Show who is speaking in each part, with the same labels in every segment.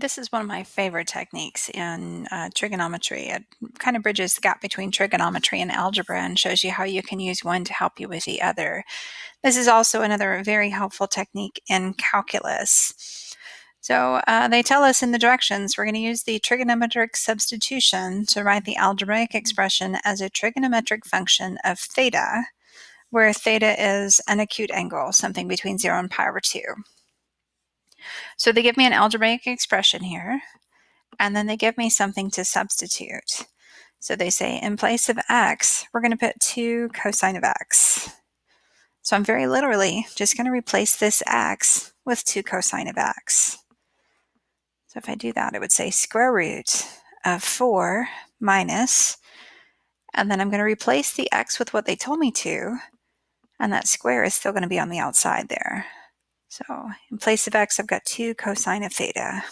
Speaker 1: This is one of my favorite techniques in trigonometry. It kind of bridges the gap between trigonometry and algebra and shows you how you can use one to help you with the other. This is also another very helpful technique in calculus. So they tell us in the directions we're going to use the trigonometric substitution to write the algebraic expression as a trigonometric function of theta, where theta is an acute angle, something between 0 and pi over 2. So they give me an algebraic expression here, and then they give me something to substitute. So they say in place of x, we're going to put 2 cosine of x. So I'm very literally just going to replace this x with 2 cosine of x. So if I do that, it would say square root of 4 minus, and then I'm going to replace the x with what they told me to, and that square is still going to be on the outside there. So in place of x, I've got 2 cosine of theta.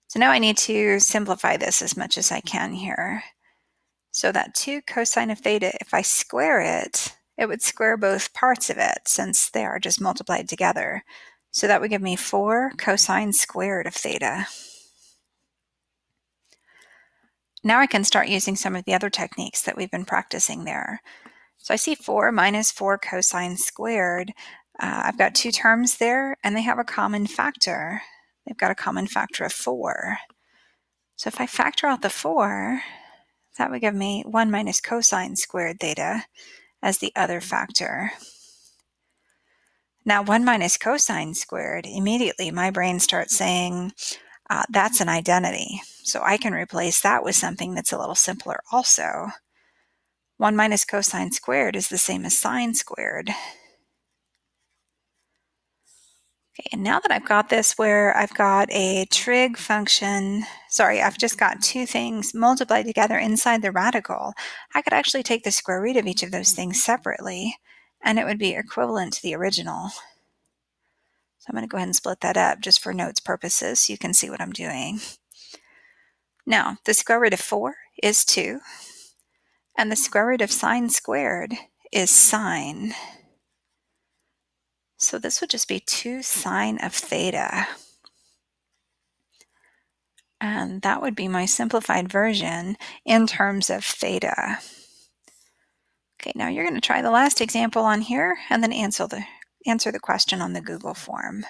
Speaker 1: So now I need to simplify this as much as I can here. So that 2 cosine of theta, if I square it, it would square both parts of it since they are just multiplied together. So that would give me 4 cosine squared of theta. Now I can start using some of the other techniques that we've been practicing there. So I see 4 minus 4 cosine squared. I've got 2 terms there, and they have a common factor. They've got a common factor of 4. So if I factor out the 4, that would give me 1 minus cosine squared theta as the other factor. Now 1 minus cosine squared, immediately my brain starts saying, that's an identity. So I can replace that with something that's a little simpler also. 1 minus cosine squared is the same as sine squared. Okay, and now that I've got this where I've got a trig function, I've just got 2 things multiplied together inside the radical, I could actually take the square root of each of those things separately, and it would be equivalent to the original. So I'm going to go ahead and split that up just for notes purposes so you can see what I'm doing. Now, the square root of 4 is 2, and the square root of sine squared is sine. So this would just be 2 sine of theta. And that would be my simplified version in terms of theta. Okay, now you're going to try the last example on here and then answer the question on the Google form.